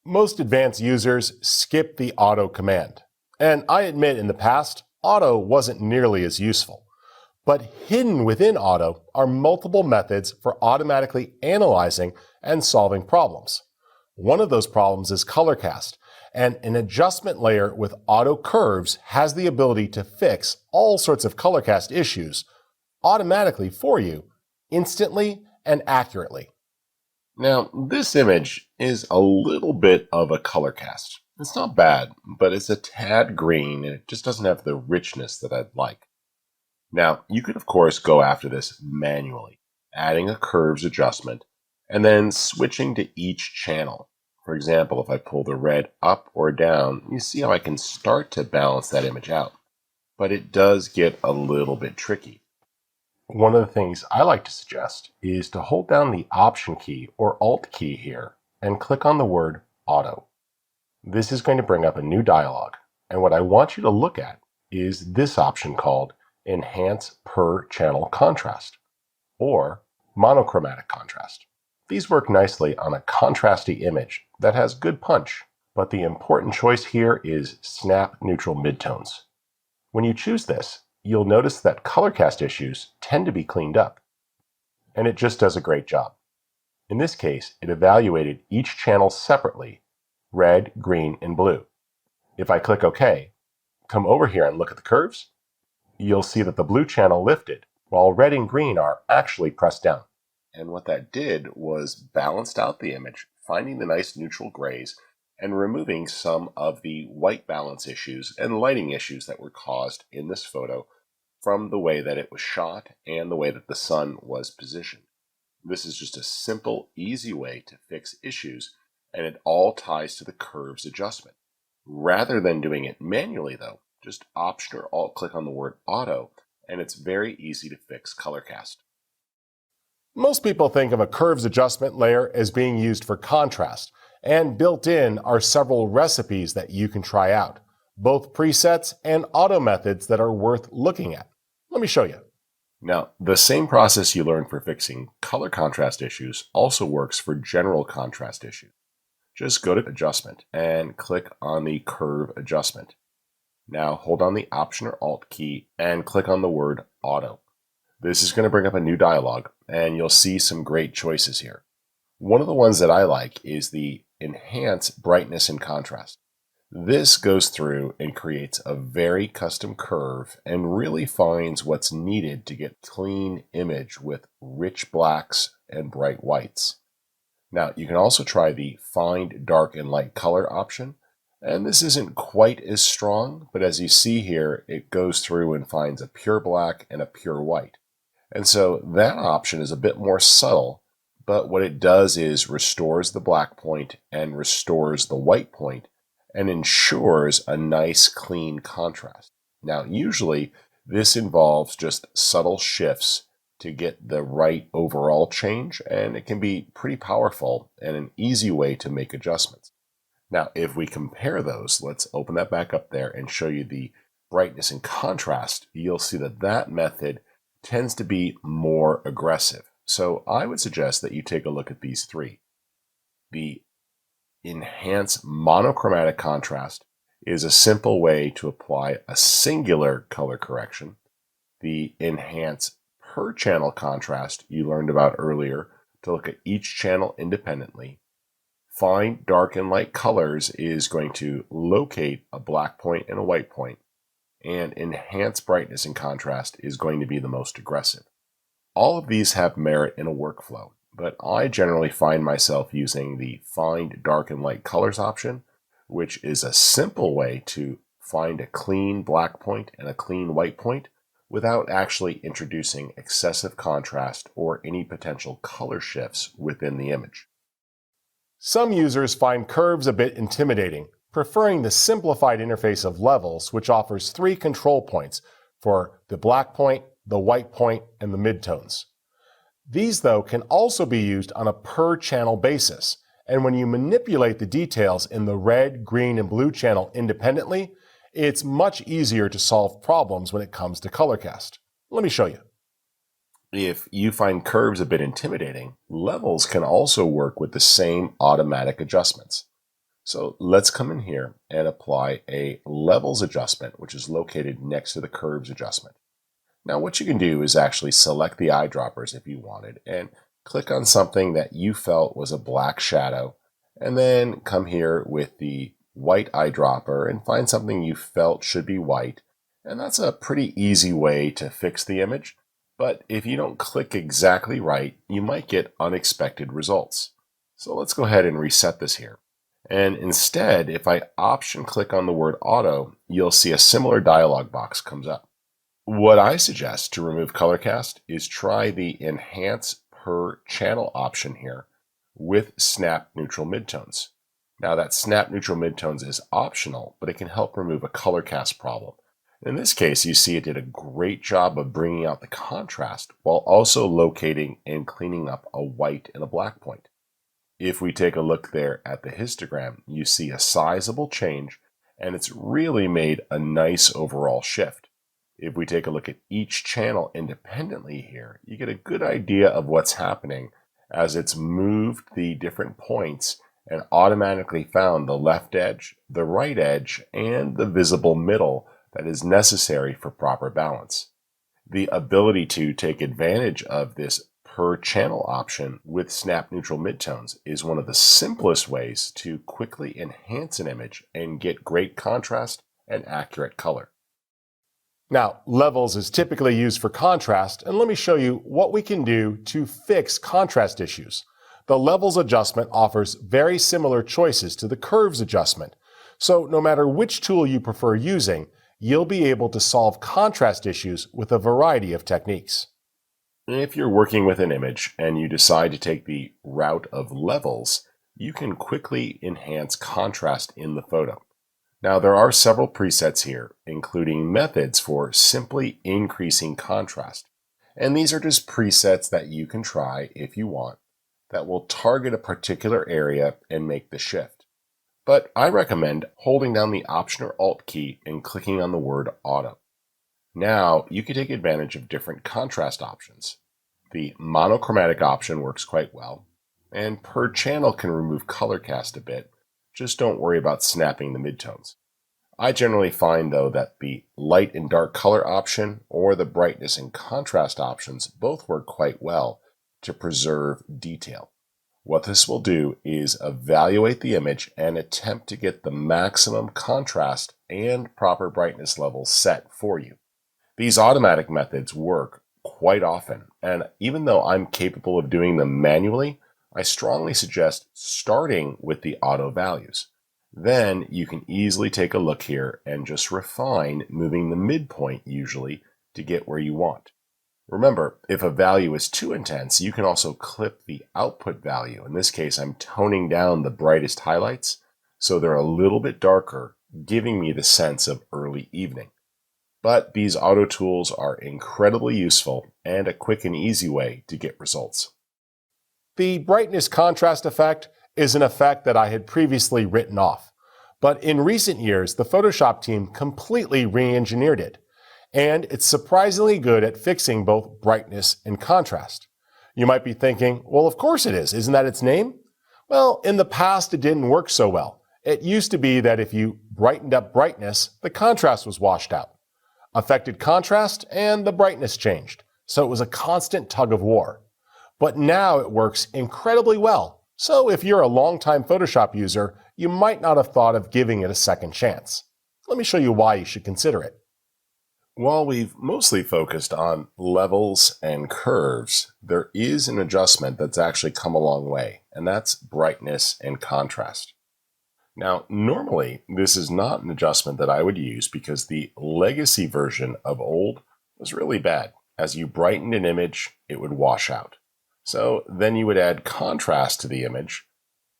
Most advanced users skip the auto command. And I admit in the past, auto wasn't nearly as useful. But hidden within auto are multiple methods for automatically analyzing and solving problems. One of those problems is ColorCast, and an adjustment layer with auto curves has the ability to fix all sorts of ColorCast issues automatically for you, instantly and accurately. Now, this image is a little bit of a color cast. It's not bad, but it's a tad green and it just doesn't have the richness that I'd like. Now, you could of course go after this manually, adding a curves adjustment and then switching to each channel. For example, if I pull the red up or down, you see how I can start to balance that image out. But it does get a little bit tricky. One of the things I like to suggest is to hold down the Option key or Alt key here and click on the word Auto. This is going to bring up a new dialog, and what I want you to look at is this option called Enhance Per Channel Contrast or Monochromatic Contrast. These work nicely on a contrasty image that has good punch, but the important choice here is Snap Neutral Midtones. When you choose this, you'll notice that ColorCast issues tend to be cleaned up, and it just does a great job. In this case, it evaluated each channel separately, red, green, and blue. If I click OK, come over here and look at the curves, you'll see that the blue channel lifted, while red and green are actually pressed down. And what that did was balanced out the image, finding the nice neutral grays and removing some of the white balance issues and lighting issues that were caused in this photo from the way that it was shot and the way that the sun was positioned. This is just a simple, easy way to fix issues, and it all ties to the curves adjustment. Rather than doing it manually though, just Option or Alt click on the word Auto, and it's very easy to fix ColorCast. Most people think of a curves adjustment layer as being used for contrast, and built in are several recipes that you can try out, both presets and auto methods that are worth looking at. Let me show you. Now, the same process you learned for fixing color contrast issues also works for general contrast issues. Just go to Adjustment and click on the Curve Adjustment. Now hold on the Option or Alt key and click on the word Auto. This is going to bring up a new dialog, and you'll see some great choices here. One of the ones that I like is the Enhance Brightness and Contrast. This goes through and creates a very custom curve and really finds what's needed to get clean image with rich blacks and bright whites. Now, you can also try the Find Dark and Light Color option, and this isn't quite as strong, but as you see here, it goes through and finds a pure black and a pure white. And so that option is a bit more subtle, but what it does is restores the black point and restores the white point and ensures a nice clean contrast. Now, usually this involves just subtle shifts to get the right overall change, and it can be pretty powerful and an easy way to make adjustments. Now, if we compare those, let's open that back up there and show you the brightness and contrast. You'll see that that method tends to be more aggressive. So I would suggest that you take a look at these three. The Enhance Monochromatic Contrast is a simple way to apply a singular color correction. The Enhance Per Channel Contrast you learned about earlier to look at each channel independently. Find Dark and Light Colors is going to locate a black point and a white point. And Enhance Brightness and Contrast is going to be the most aggressive. All of these have merit in a workflow, but I generally find myself using the Find Dark and Light Colors option, which is a simple way to find a clean black point and a clean white point without actually introducing excessive contrast or any potential color shifts within the image. Some users find curves a bit intimidating, preferring the simplified interface of Levels, which offers 3 control points for the black point, the white point, and the midtones. These, though, can also be used on a per-channel basis, and when you manipulate the details in the red, green, and blue channel independently, it's much easier to solve problems when it comes to ColorCast. Let me show you. If you find curves a bit intimidating, Levels can also work with the same automatic adjustments. So let's come in here and apply a levels adjustment, which is located next to the curves adjustment. Now what you can do is actually select the eyedroppers if you wanted and click on something that you felt was a black shadow, and then come here with the white eyedropper and find something you felt should be white. And that's a pretty easy way to fix the image, but if you don't click exactly right, you might get unexpected results. So let's go ahead and reset this here. And instead, if I option click on the word auto, you'll see a similar dialog box comes up. What I suggest to remove color cast is try the enhance per channel option here with snap neutral midtones. Now that snap neutral midtones is optional, but it can help remove a color cast problem. In this case, you see it did a great job of bringing out the contrast while also locating and cleaning up a white and a black point. If we take a look there at the histogram, you see a sizable change, and it's really made a nice overall shift. If we take a look at each channel independently here, you get a good idea of what's happening as it's moved the different points and automatically found the left edge, the right edge, and the visible middle that is necessary for proper balance. The ability to take advantage of this per channel option with snap neutral midtones is one of the simplest ways to quickly enhance an image and get great contrast and accurate color. Now, levels is typically used for contrast, and let me show you what we can do to fix contrast issues. The levels adjustment offers very similar choices to the curves adjustment, so no matter which tool you prefer using, you'll be able to solve contrast issues with a variety of techniques. If you're working with an image and you decide to take the route of levels, you can quickly enhance contrast in the photo. Now there are several presets here, including methods for simply increasing contrast. And these are just presets that you can try if you want that will target a particular area and make the shift. But I recommend holding down the Option or Alt key and clicking on the word Auto. Now you can take advantage of different contrast options. The monochromatic option works quite well, and per channel can remove color cast a bit. Just don't worry about snapping the midtones. I generally find though that the light and dark color option or the brightness and contrast options both work quite well to preserve detail. What this will do is evaluate the image and attempt to get the maximum contrast and proper brightness levels set for you. These automatic methods work quite often, and even though I'm capable of doing them manually, I strongly suggest starting with the auto values. Then you can easily take a look here and just refine, moving the midpoint usually to get where you want. Remember, if a value is too intense, you can also clip the output value. In this case, I'm toning down the brightest highlights so they're a little bit darker, giving me the sense of early evening. But these auto tools are incredibly useful and a quick and easy way to get results. The brightness contrast effect is an effect that I had previously written off, but in recent years, the Photoshop team completely re-engineered it, and it's surprisingly good at fixing both brightness and contrast. You might be thinking, well, of course it is. Isn't that its name? Well, in the past, it didn't work so well. It used to be that if you brightened up brightness, the contrast was washed out. Affected contrast and the brightness changed, so it was a constant tug of war. But now it works incredibly well, so if you're a longtime Photoshop user, you might not have thought of giving it a second chance. Let me show you why you should consider it. While we've mostly focused on levels and curves, there is an adjustment that's actually come a long way, and that's brightness and contrast. Now, normally, this is not an adjustment that I would use because the legacy version of old was really bad. As you brightened an image, it would wash out. So then you would add contrast to the image,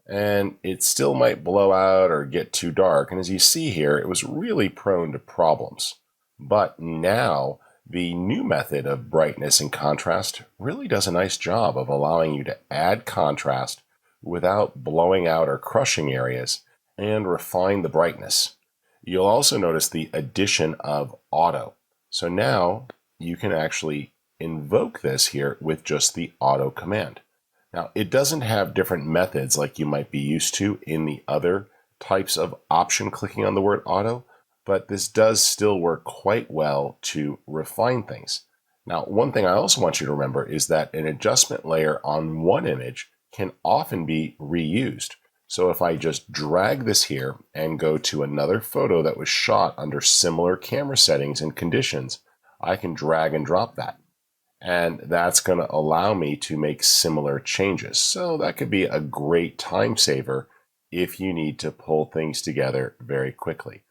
and it still might blow out or get too dark. And as you see here, it was really prone to problems. But now, the new method of brightness and contrast really does a nice job of allowing you to add contrast without blowing out or crushing areas and refine the brightness. You'll also notice the addition of auto. So now you can actually invoke this here with just the auto command. Now, it doesn't have different methods like you might be used to in the other types of option clicking on the word auto, but this does still work quite well to refine things. Now, one thing I also want you to remember is that an adjustment layer on one image can often be reused. So if I just drag this here and go to another photo that was shot under similar camera settings and conditions, I can drag and drop that. And that's going to allow me to make similar changes. So that could be a great time saver if you need to pull things together very quickly.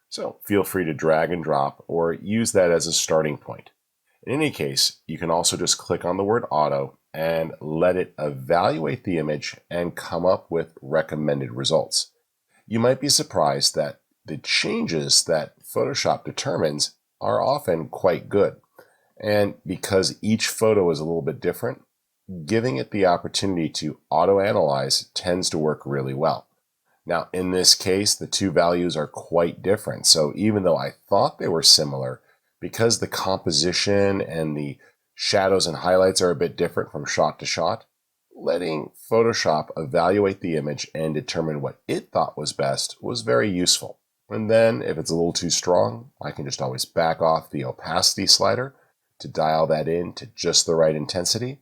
So feel free to drag and drop or use that as a starting point. In any case, you can also just click on the word auto and let it evaluate the image and come up with recommended results. You might be surprised that the changes that Photoshop determines are often quite good. And because each photo is a little bit different, giving it the opportunity to auto-analyze tends to work really well. Now, in this case, the two values are quite different. So even though I thought they were similar, because the composition and the shadows and highlights are a bit different from shot to shot, letting Photoshop evaluate the image and determine what it thought was best was very useful. And then if it's a little too strong, I can just always back off the opacity slider to dial that in to just the right intensity.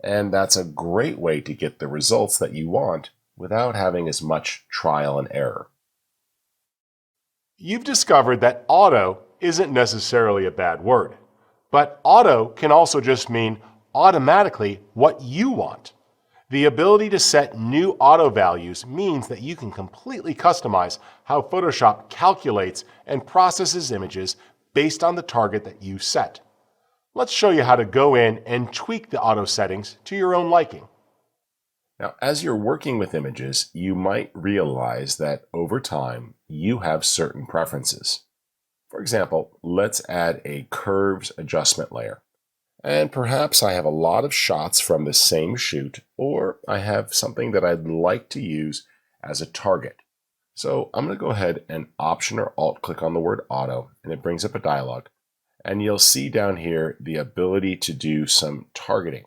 And that's a great way to get the results that you want without having as much trial and error. You've discovered that auto isn't necessarily a bad word, but auto can also just mean automatically what you want. The ability to set new auto values means that you can completely customize how Photoshop calculates and processes images based on the target that you set. Let's show you how to go in and tweak the auto settings to your own liking. Now, as you're working with images, you might realize that over time, you have certain preferences. For example, let's add a curves adjustment layer. And perhaps I have a lot of shots from the same shoot, or I have something that I'd like to use as a target. So I'm going to go ahead and Option or Alt click on the word auto, and it brings up a dialog. And you'll see down here the ability to do some targeting.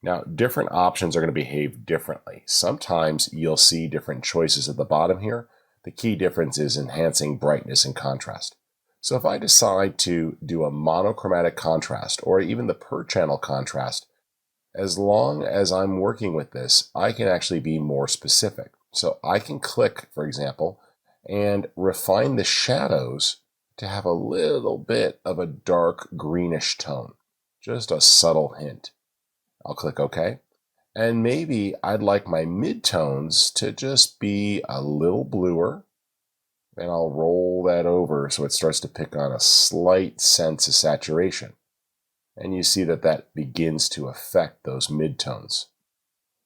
Now, different options are going to behave differently. Sometimes you'll see different choices at the bottom here. The key difference is enhancing brightness and contrast. So if I decide to do a monochromatic contrast or even the per channel contrast, as long as I'm working with this, I can actually be more specific. So I can click, for example, and refine the shadows to have a little bit of a dark greenish tone, just a subtle hint. I'll click OK. And maybe I'd like my midtones to just be a little bluer, and I'll roll that over so it starts to pick on a slight sense of saturation. And you see that that begins to affect those midtones.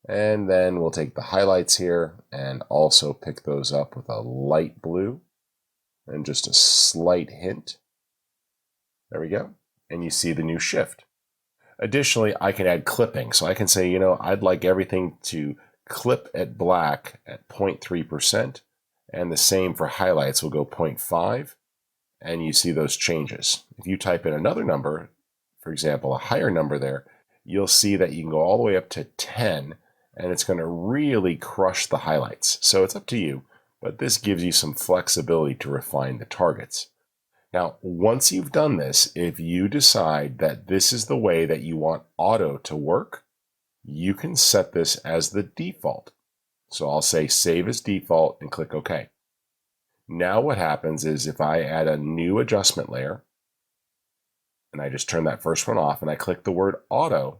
And then we'll take the highlights here and also pick those up with a light blue and just a slight hint. There we go. And you see the new shift. Additionally, I can add clipping. So I can say, I'd like everything to clip at black at 0.3%. And the same for highlights. We'll go 0.5. And you see those changes. If you type in another number, for example, a higher number there, you'll see that you can go all the way up to 10. And it's going to really crush the highlights. So it's up to you. But this gives you some flexibility to refine the targets. Now, once you've done this, if you decide that this is the way that you want auto to work, you can set this as the default. So I'll say save as default and click OK. Now what happens is if I add a new adjustment layer, and I just turn that first one off and I click the word auto,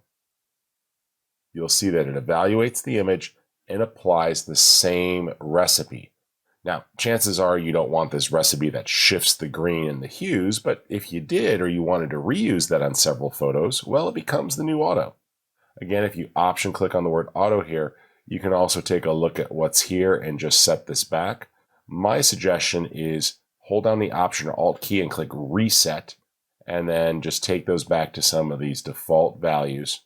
you'll see that it evaluates the image and applies the same recipe. Now, chances are you don't want this recipe that shifts the green and the hues, but if you did or you wanted to reuse that on several photos, well, it becomes the new auto. Again, if you option click on the word auto here, you can also take a look at what's here and just set this back. My suggestion is hold down the Option or Alt key and click Reset, and then just take those back to some of these default values.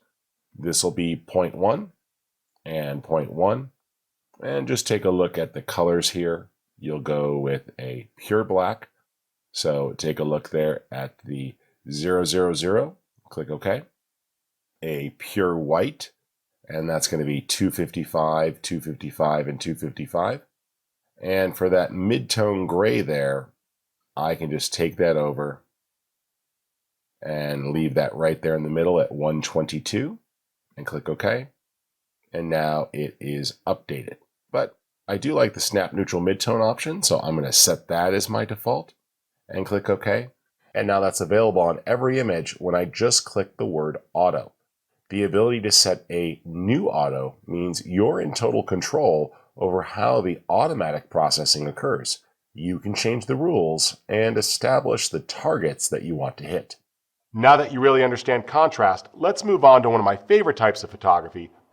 This will be 0.1 and 0.1. And just take a look at the colors here. You'll go with a pure black. So take a look there at the 000. Click OK. A pure white, and that's going to be 255, 255, and 255. And for that mid-tone gray there, I can just take that over and leave that right there in the middle at 122 and click OK. And now it is updated. But I do like the snap neutral midtone option, so I'm going to set that as my default and click OK. And now that's available on every image when I just click the word auto. The ability to set a new auto means you're in total control over how the automatic processing occurs. You can change the rules and establish the targets that you want to hit. Now that you really understand contrast, let's move on to one of my favorite types of photography,